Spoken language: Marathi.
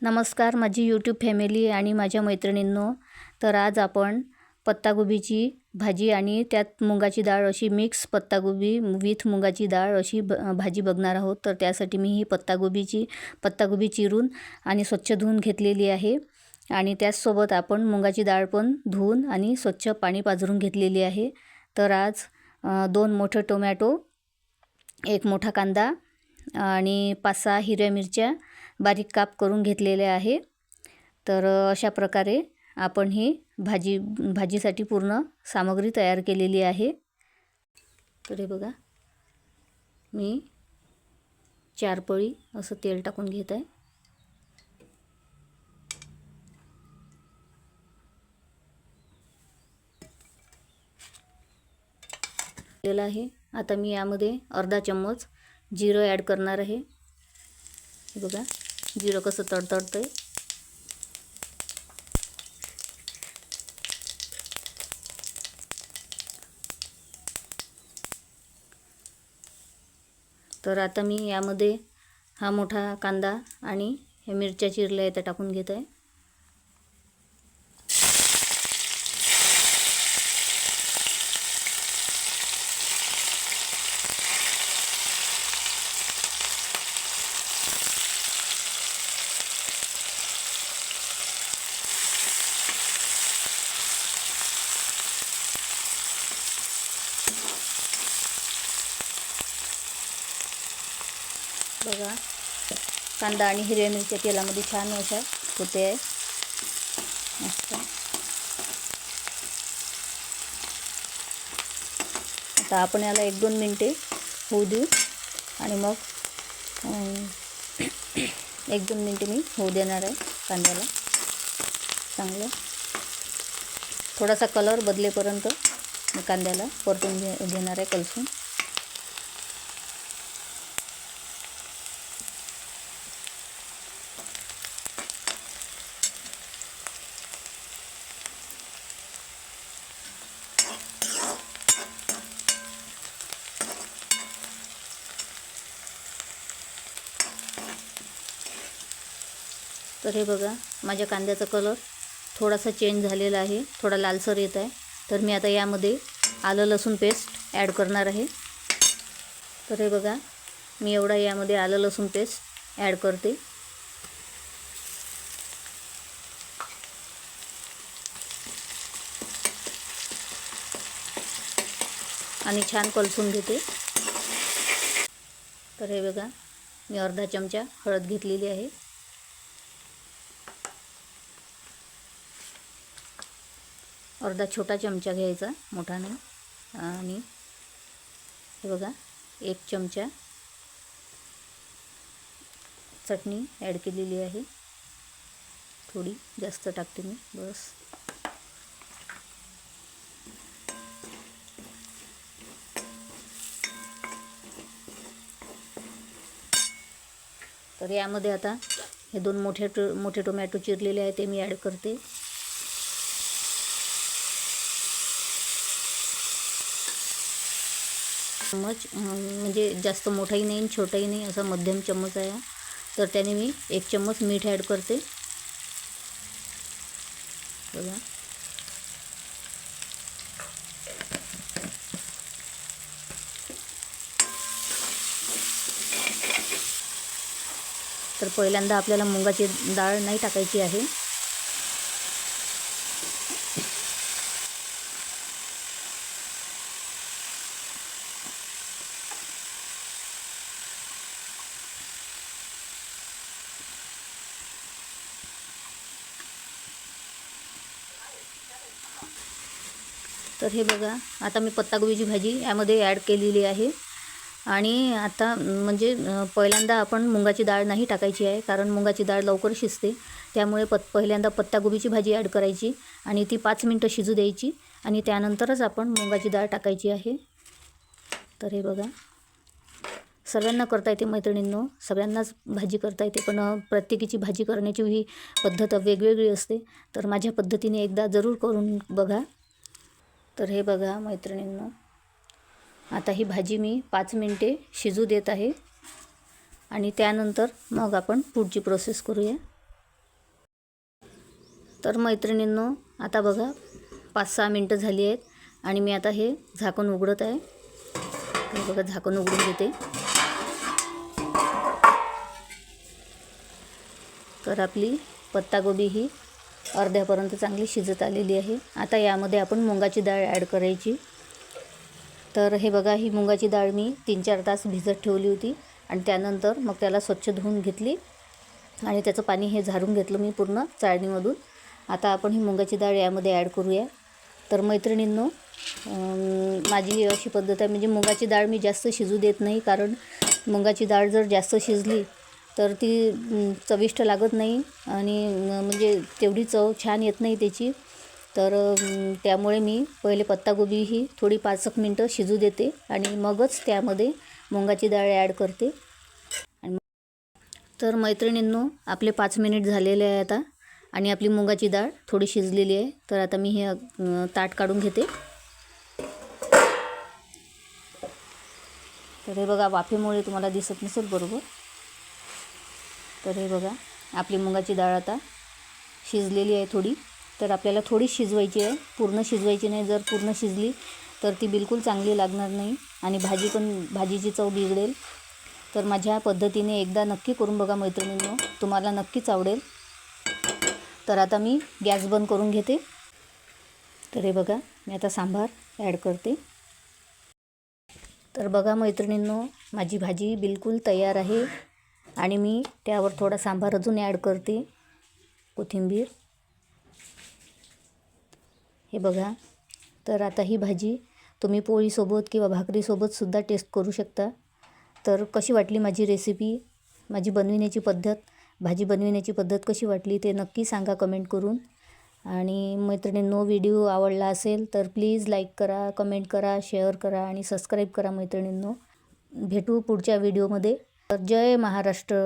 नमस्कार माझी यूट्यूब फॅमिली आणि माझ्या मैत्रिणींनो. तर आज आपण पत्तागोबीची भाजी आणि त्यात मुगाची डाळ अशी मिक्स पत्तागोबी विथ मुगाची डाळ अशी भाजी बघणार आहोत. तर त्यासाठी मी ही पत्तागोबी चिरून आणि स्वच्छ धुवून घेतलेली आहे आणि त्याचसोबत आपण मुगाची डाळ पण धुवून आणि स्वच्छ पाणी पाझरून घेतलेली आहे. तर आज 2 मोठे टोमॅटो, 1 मोठा कांदा आणि 5-6 हिरव्या मिरच्या बारीक काप करून घेतलेले आहे. तर अशा प्रकारे आपण ही भाजीसाठी पूर्ण सामग्री तयार केलेली आहे. तर हे बघा, मी 4 पळी असं तेल टाकून घेत आहे. केलेला आहे. आता मी यामध्ये अर्धा चम्मच जिरं ॲड करणार आहे. हे बघा, जिरं कसं तडतडतंय. तर आता मी यामध्ये हा मोठा कांदा आणि हे मिरच्या चिरल्या त्या टाकून घेत आहे. बघा, कांदा आणि हिरव्या मिरच्या तेलामध्ये छान अशा होते आहे मस्त. आता आपण याला 1-2 मिनटे होऊ देऊ आणि मग 1-2 मिनटे मी होऊ देणार आहे कांद्याला. चांगलं थोडासा कलर बदलेपर्यंत मी कांद्याला परतून घेणार आहे कलसून. तर हे बघा, माझ्या कांद्याचा कलर थोडासा चेंज झालेला आहे, थोडा लालसर येत आहे. तर मी आता यामध्ये आलं लसूण पेस्ट ॲड करणार आहे. तर हे बघा, मी एवढा यामध्ये आलं लसूण पेस्ट ॲड करते आणि छान कलसून घेते. तर हे बघा, मी अर्धा चमचा हळद घेतलेली आहे. अर्धा छोटा चमचा घ्यायचा, मोठा नाही. आणि हे बघा, 1 चमचा चटणी ॲड केलेली आहे. थोडी जास्त टाकते मी, बस. तर यामध्ये आता हे 2 मोठे टोमॅटो चिरलेले आहे ते मी ॲड करते. चम्मच म्हणजे जास्त मोठाही नाही छोटाही नाही, असा मध्यम चम्मच आहे. तर त्याने मी 1 चम्मच मीठ ॲड करते. बघा, तर पहिल्यांदा आपल्याला मुगाची डाळ नाही टाकायची आहे. तर हे बघा, आता मी पत्तागोबीची भाजी यामध्ये ॲड केलेली आहे. आणि आता म्हणजे पहिल्यांदा आपण मुगाची डाळ नाही टाकायची आहे, कारण मुगाची डाळ लवकर शिजते. त्यामुळे पहिल्यांदा पत्तागोबीची भाजी ॲड करायची आणि ती 5 मिनटं शिजू द्यायची आणि त्यानंतरच आपण मुगाची डाळ टाकायची आहे. तर हे बघा, सर्वांना करता येते मैत्रिणींनो, सगळ्यांनाच भाजी करता येते, पण प्रत्येकीची भाजी करण्याची ही पद्धत वेगवेगळी असते. तर माझ्या पद्धतीने एकदा जरूर करून बघा. तर हे बघा मैत्रिणींनो, आता ही भाजी मी 5 मिनटे शिजू देत आहे आणि त्यानंतर मग आपण पुढची प्रोसेस करूया. तर मैत्रिणींनो, आता बघा 5-6 मिनटं झाली आहेत आणि मी आता हे झाकण उघडत आहे. हे बघा, झाकण उघडून घेते. तर आपली पत्तागोबी ही अर्ध्यापर्यंत चांगली शिजत आलेली आहे. आता यामध्ये आपण मुगाची डाळ ॲड करायची. तर हे बघा, ही मुगाची डाळ मी 3-4 तास भिजत ठेवली होती आणि त्यानंतर मग त्याला स्वच्छ धुवून घेतली आणि त्याचं पाणी हे झारून घेतलं मी पूर्ण चाळणीमधून. आता आपण ही मुगाची डाळ यामध्ये ॲड करूया. तर मैत्रिणींनो, माझी अशी पद्धत आहे, म्हणजे मुगाची डाळ मी जास्त शिजू देत नाही, कारण मुगाची डाळ जर जास्त शिजली तर ती चविष्ट लागत नाही आणि म्हणजे तेवढी चव छान येत नाही त्याची. तर त्यामुळे मी पहिले पत्तागोबी ही थोडी 5-1 मिनटं शिजू देते आणि मगच त्यामध्ये मुगाची डाळ ॲड करते. तर मैत्रिणींनो, आपले 5 मिनिट झालेले आहे आता आणि आपली मुगाची डाळ थोडी शिजलेली आहे. तर आता मी हे ताट काढून घेते. तर हे बघा, वाफेमुळे तुम्हाला दिसत नसेल बरोबर. तर हे बघा, आपली मुगाची डाळ आता शिजलेली आहे थोडी. तर आपल्याला थोडी शिजवायची आहे, पूर्ण शिजवायची नाही. जर पूर्ण शिजली तर ती बिलकुल चांगली लागणार नाही आणि भाजीची चव बिघडेल. तर माझ्या पद्धतीने एकदा नक्की करून बघा मैत्रिणींनो, तुम्हाला नक्कीच आवडेल. तर आता मी गॅस बंद करून घेते. तर हे बघा, मी आता सांबार ॲड करते. तर बघा मैत्रिणींनो, माझी भाजी बिलकुल तयार आहे आणि मी त्यावर थोडा सांबार अजून ॲड करते, कोथिंबीर. हे बघा, तर आता ही भाजी तुम्ही पोळीसोबत किंवा भाकरीसोबतसुद्धा टेस्ट करू शकता. तर कशी वाटली माझी रेसिपी, माझी बनविण्याची पद्धत, भाजी बनविण्याची पद्धत कशी वाटली ते नक्की सांगा कमेंट करून. आणि मैत्रिणींनो, व्हिडिओ आवडला असेल तर प्लीज लाईक करा, कमेंट करा, शेअर करा आणि सबस्क्राईब करा मैत्रिणींनो. भेटू पुढच्या व्हिडिओमध्ये. तर जय महाराष्ट्र.